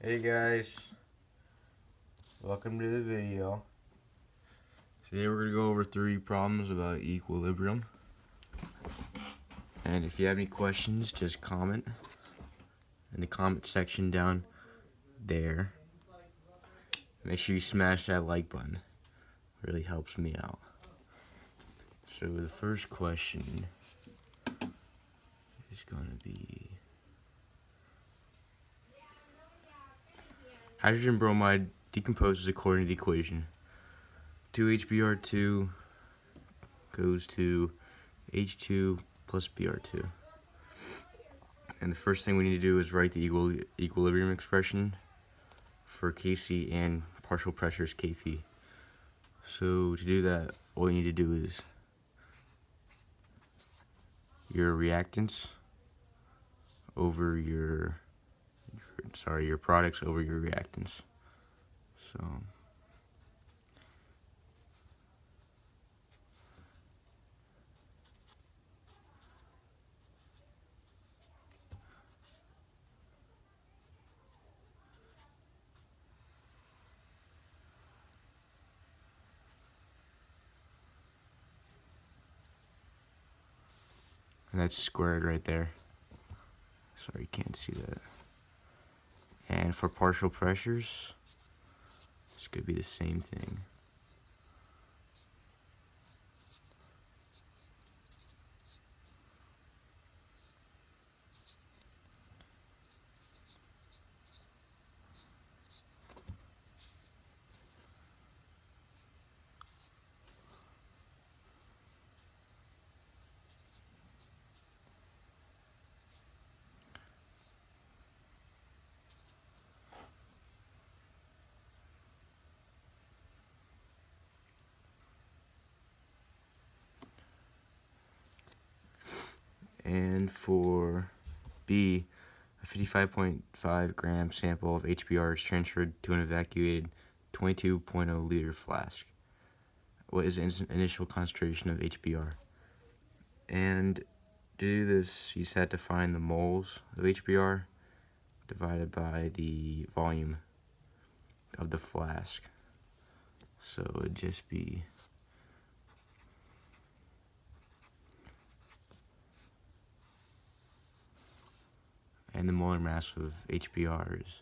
Hey guys, welcome to the video. Today we're going to go over 3 problems about equilibrium. And if you have any questions, just comment in the comment section down there. Make sure you smash that like button. It really helps me out. So the first question is going to be hydrogen bromide decomposes according to the equation. 2HBr2 goes to H2 plus Br2. And the first thing we need to do is write the equilibrium expression for Kc and partial pressures Kp. So to do that, all you need to do is your reactants over your products over your reactants. So and that's squared right there. Sorry, you can't see that. And for partial pressures, it's going to be the same thing. And for B, a 55.5 gram sample of HBr is transferred to an evacuated 22.0 liter flask. What is the initial concentration of HBr? And to do this, you just have to find the moles of HBr divided by the volume of the flask. So it would just be and the molar mass of HBr is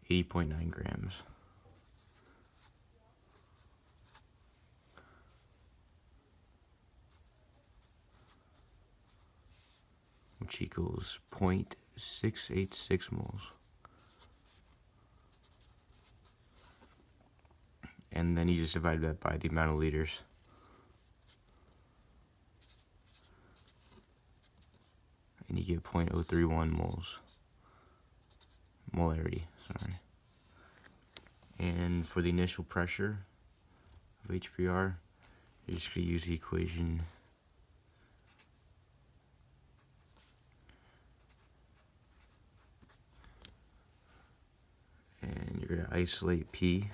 80.9 grams. Which equals 0.686 moles. And then you just divide that by the amount of liters. And you get 0.031 moles. Molarity, sorry. And for the initial pressure of HBr, you're just going to use the equation and you're going to isolate P.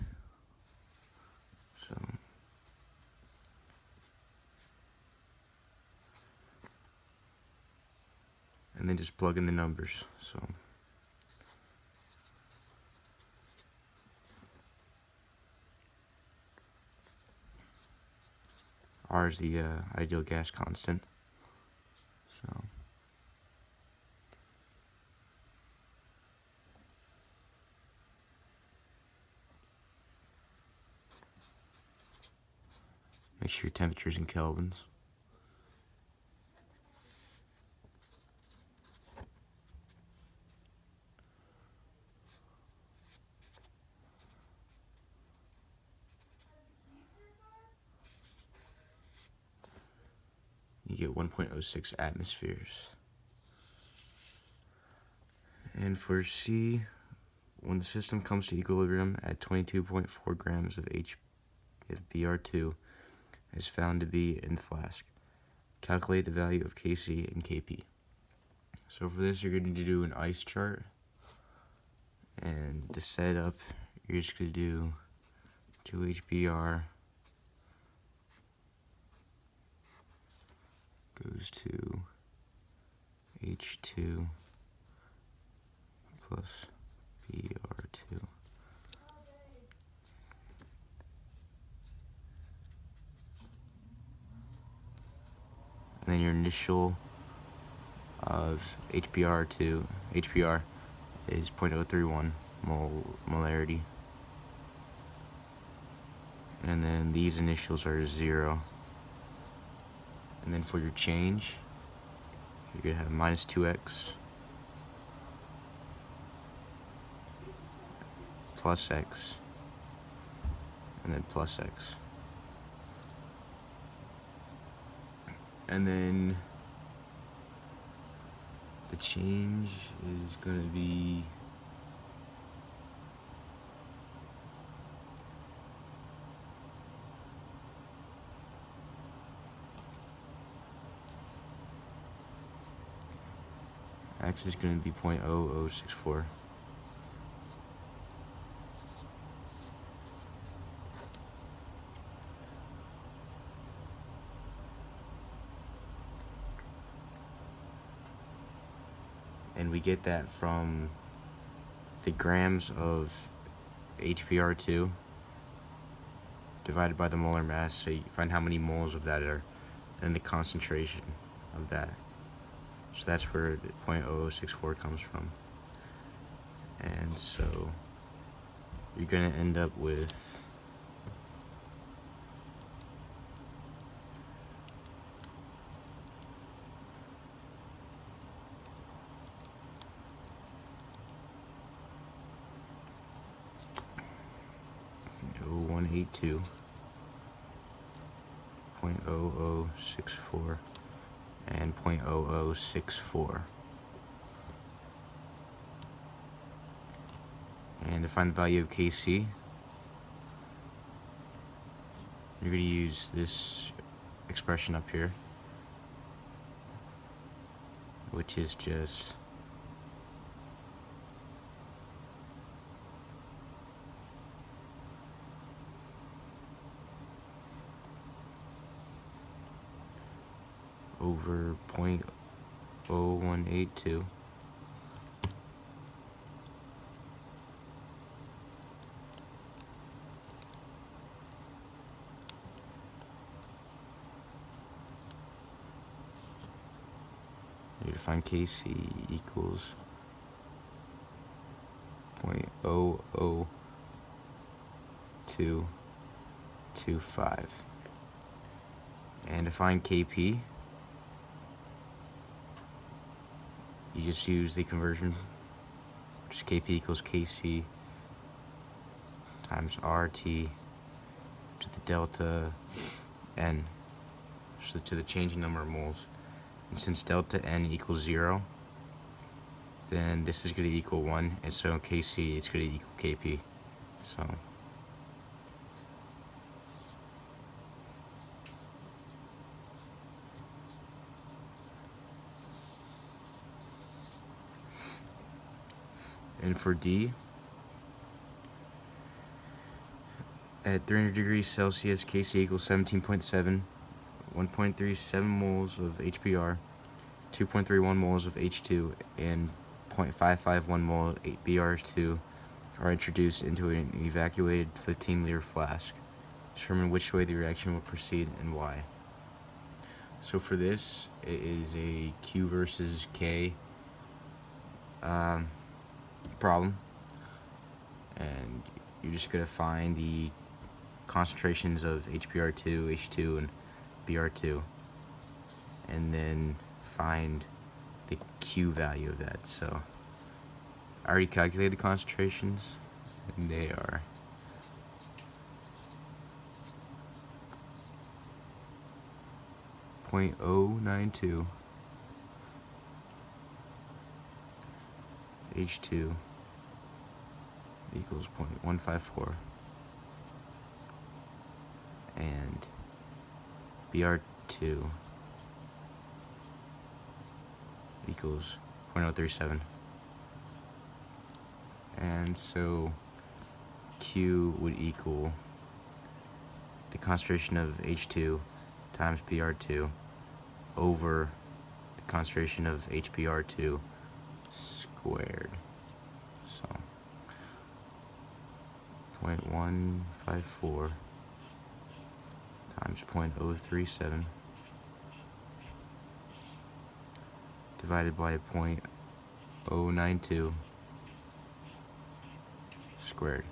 So and then just plug in the numbers. So R is the ideal gas constant. So make sure your temperature's in kelvins. You get 1.06 atmospheres. And for C, when the system comes to equilibrium at 22.4 grams of Br2 is found to be in the flask, calculate the value of Kc and Kp. So for this, you're going to do an ice chart. And to set up, you're just going to do 2HBr goes to H2 plus Br2. then your initial of HBr is 0.031 molarity. And then these initials are 0. And then for your change, you're going to have minus 2x plus x, and then plus x. And then the change is going to be x is going to be 0.0064. And we get that from the grams of HBr2 divided by the molar mass, so you find how many moles of that are, and the concentration of that. So that's where the 0.0064 comes from. And so you're going to end up with 182, 0.0064, and 0.0064. And to find the value of Kc, you're going to use this expression up here, which is just over 0.0182 you define Kc equals 0.00225. And to find Kp, you just use the conversion, which is Kp equals Kc times RT to the delta N, so to the change in number of moles. And since delta N equals 0, then this is going to equal 1, and so Kc is going to equal Kp. So and for D, at 300 degrees Celsius, Kc equals 17.7, 1.37 moles of HBr, 2.31 moles of H2, and 0.551 mole of Br2 are introduced into an evacuated 15-liter flask. Determine which way the reaction will proceed and why. So for this, it is a Q versus K problem, and you're just going to find the concentrations of HBr2, H2, and Br2, and then find the Q value of that. So I already calculated the concentrations, and they are .092 H2 equals 0.154, and Br2 equals 0.037. And so Q would equal the concentration of H2 times Br2 over the concentration of HBr2 squared. So 0.154 times 0.037 divided by 0.092 squared.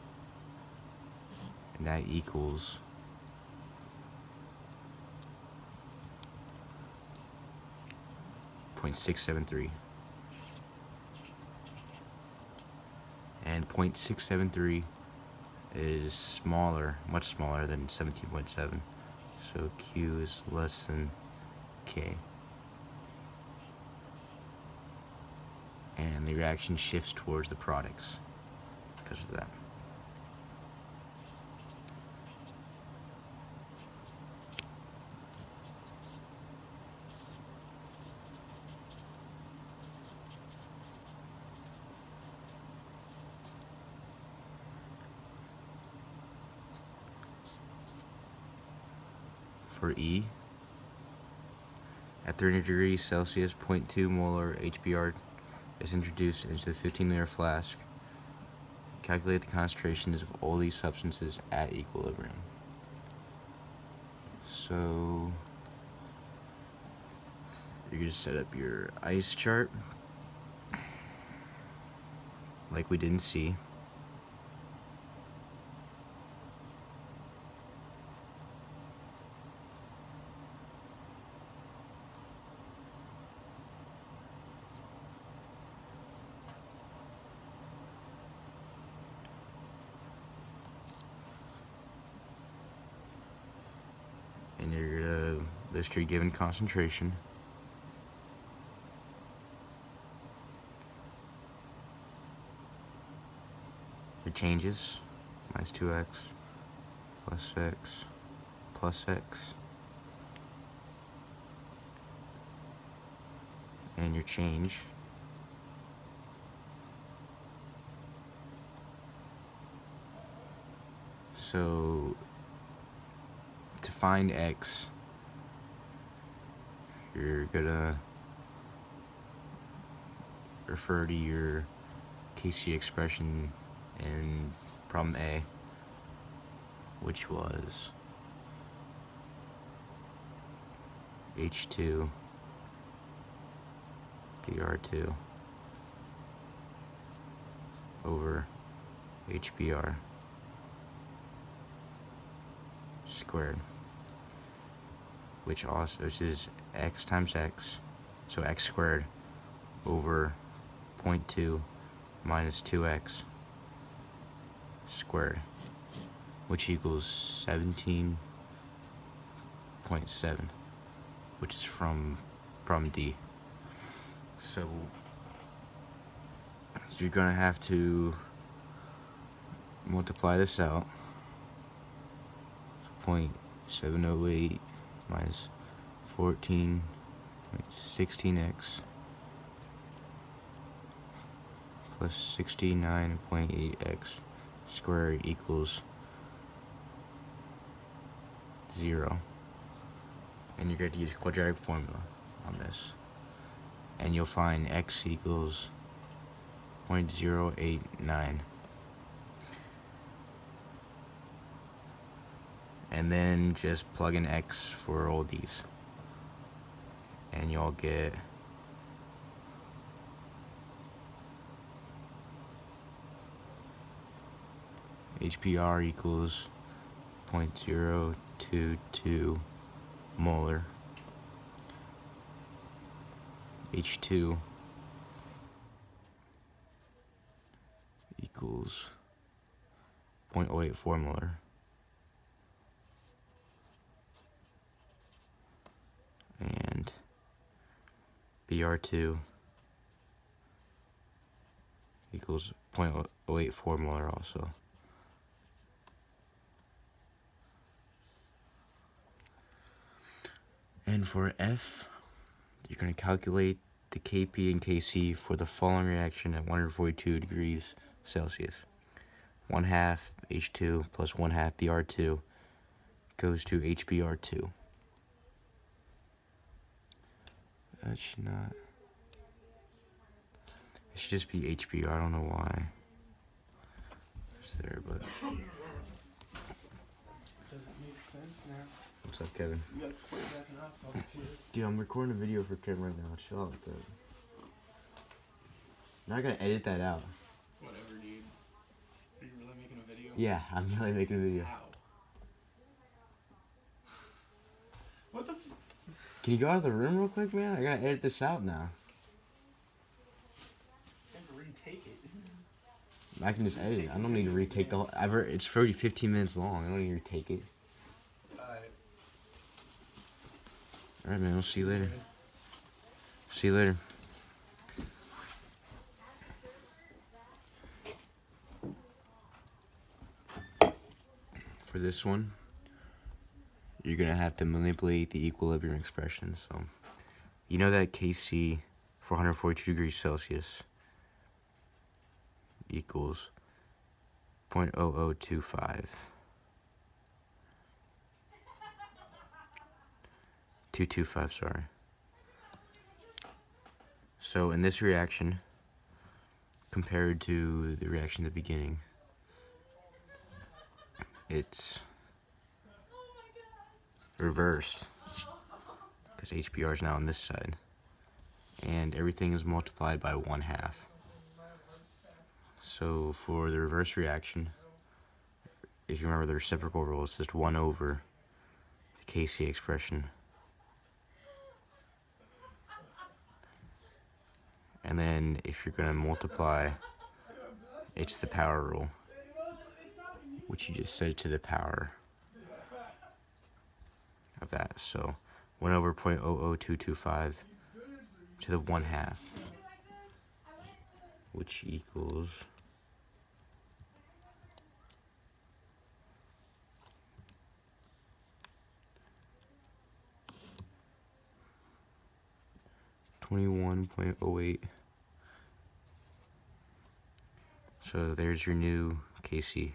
And that equals 0.673. And 0.673 is smaller, much smaller than 17.7. So Q is less than K. And the reaction shifts towards the products because of that. For E, at 300 degrees Celsius, 0.2 molar HBr is introduced into the 15-liter flask. Calculate the concentrations of all these substances at equilibrium. So you're going to set up your ice chart like we didn't see. And you're going to list your given concentration. Your changes, minus 2x, plus x, plus x. And your change. So to find x, you're gonna refer to your Kc expression in problem A, which was H2 Br2 over HBr squared, which is x times x, so x squared over 0.2 minus 2x squared, which equals 17.7, which is from D. So you're gonna have to multiply this out. 0.708 minus 14.16x plus 69.8x squared equals 0. And you're going to use a quadratic formula on this. And you'll find x equals 0.089. And then just plug in x for all these. And you'll get HBr equals 0.022 molar. H2 equals 0.084 molar. And Br2 equals 0.084 molar also. And for F, you're going to calculate the Kp and Kc for the following reaction at 142 degrees Celsius. 1/2 H2 plus 1/2 Br2 goes to HBr2. That should not... It should just be HBr, I don't know why. It's there, but... Does it make sense now? What's up, Kevin? You gotta put it back in our phone, kid. Dude, I'm recording a video for Kevin right now. Chill out with that. Now I gotta edit that out. Whatever, dude. Are you really making a video? Yeah, I'm really making a video. How? What the Can you go out of the room real quick, man? I gotta edit this out now. I have to retake it. I can just edit it. I don't need to retake the whole... It's already 15 minutes long. I don't need to retake it. Alright. Alright, man. We'll see you later. See you later. For this one, you're gonna have to manipulate the equilibrium expression. So, you know that Kc 442 degrees Celsius equals 0.0025. 225, sorry. So in this reaction, compared to the reaction at the beginning, it's reversed because HBr is now on this side, and everything is multiplied by 1/2. So for the reverse reaction, if you remember the reciprocal rule, it's just 1 over the Kc expression. And then if you're going to multiply, it's the power rule, which you just set it to the power of that. So 1 over 0.00225 to the 1/2, which equals 21.08. So there's your new Kc.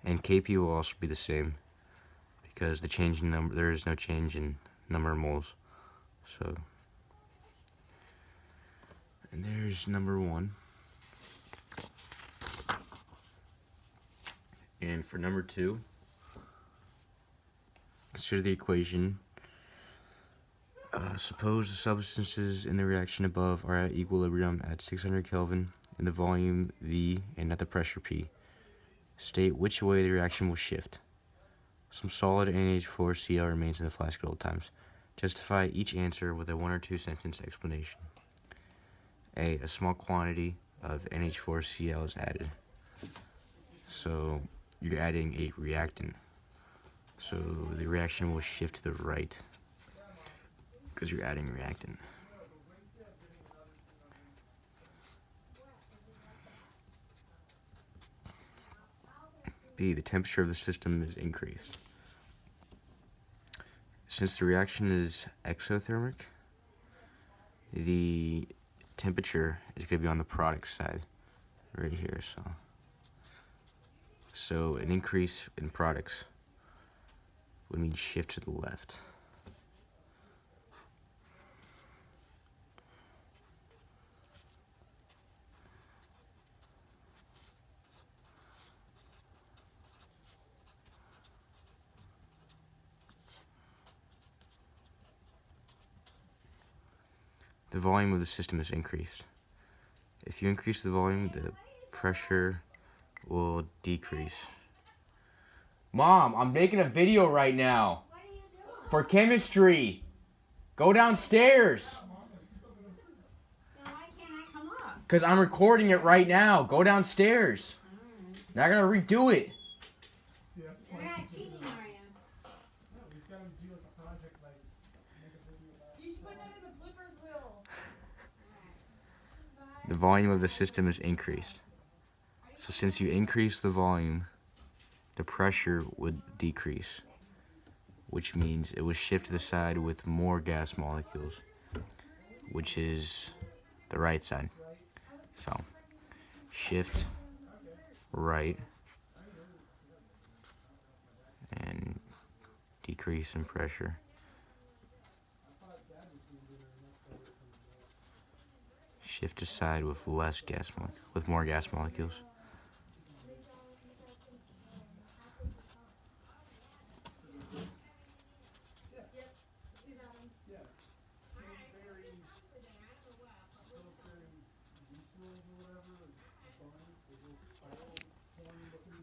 And Kp will also be the same because the change in number, there is no change in number of moles. So, and there's number 1. And for number 2, consider the equation. Suppose the substances in the reaction above are at equilibrium at 600 Kelvin in the volume V and at the pressure P. State which way the reaction will shift. Some solid NH4Cl remains in the flask at all times. Justify each answer with a 1 or 2 sentence explanation. A small quantity of NH4Cl is added. So you're adding a reactant. So the reaction will shift to the right because you're adding reactant. B, the temperature of the system is increased. Since the reaction is exothermic, the temperature is going to be on the product side, right here. So an increase in products would mean shift to the left. The volume of the system is increased. If you increase the volume, the pressure will decrease. Mom, I'm making a video right now. What are you doing? For chemistry. Go downstairs. Then why can't I come up? Because I'm recording it right now. Go downstairs. Alright. Now I gotta redo it. See, that's You're not cheating, are you? No, we just gotta do like a project, like make a video about it. You should put that in the bloopers wheel. The volume of the system is increased. So since you increase the volume, the pressure would decrease, which means it would shift to the side with more gas molecules, which is the right side. So shift right and decrease in pressure. Shift to side with less gas with more gas molecules.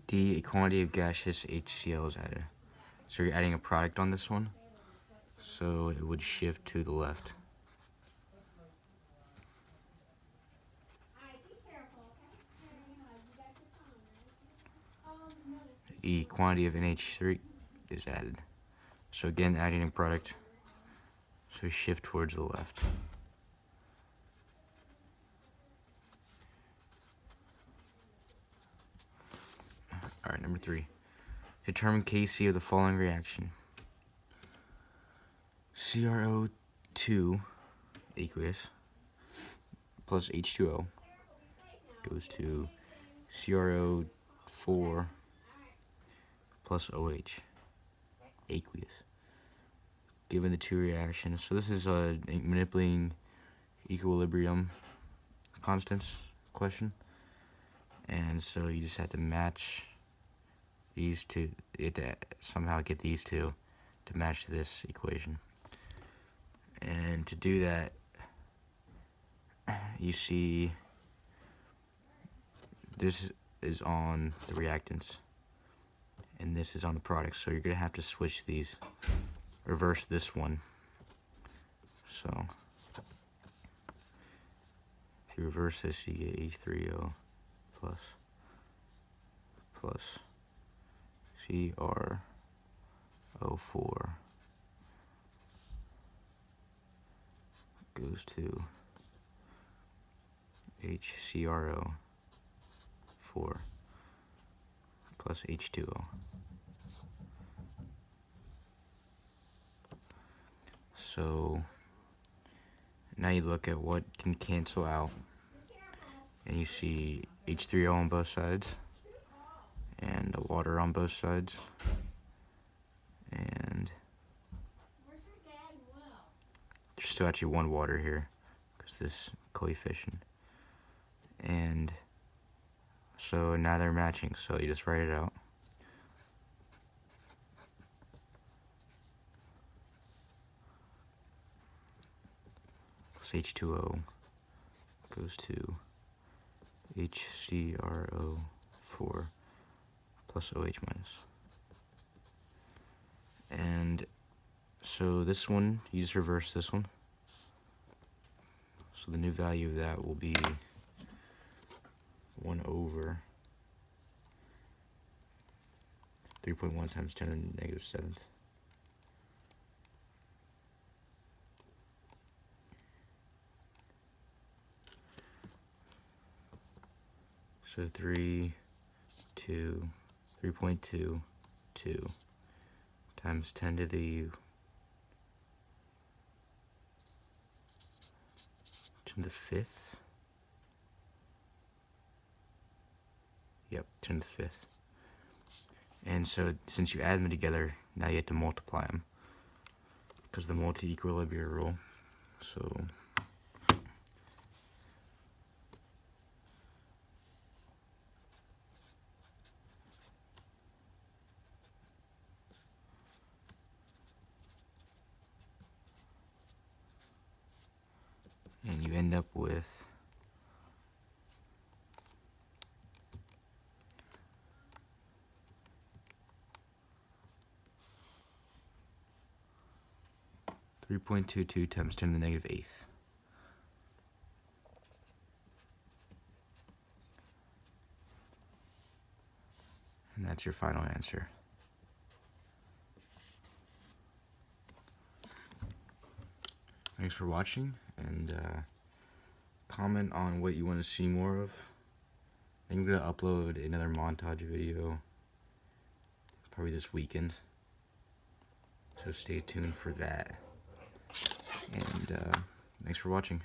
D, a quantity of gaseous HCl is added. So you're adding a product on this one, so it would shift to the left. Alright, be careful, okay? You know, you got your phone, right? No. E, quantity of NH3 is added. So again, adding a product, so shift towards the left. Alright, number 3. Determine Kc of the following reaction. CrO2 aqueous plus H2O goes to CrO4 plus OH aqueous. Given the two reactions, so this is manipulating equilibrium constants question, and so you just have to match these two. You have to somehow get these two to match this equation, and to do that, you see this is on the reactants and this is on the product, so you're gonna have to switch these, reverse this one. So if you reverse this, you get H3O plus CrO4 goes to HCrO4 plus H2O. So now you look at what can cancel out, and you see H3O on both sides and water on both sides, and there's still actually one water here because this coefficient, and so now they're matching, so you just write it out. Plus H2O goes to HCrO4 plus OH minus. And so this one, you just reverse this one. So the new value of that will be 1 over 3.1 times 10 to the negative 7th. So 3.22 times 10 to the 5th. Yep, 10 to the 5th. And so since you add them together, now you have to multiply them because the multi-equilibrium rule. So and you end up with 3.22 times 10 to the negative 8th. And that's your final answer. Thanks for watching, and comment on what you want to see more of. I'm going to upload another montage video probably this weekend, so stay tuned for that. And thanks for watching.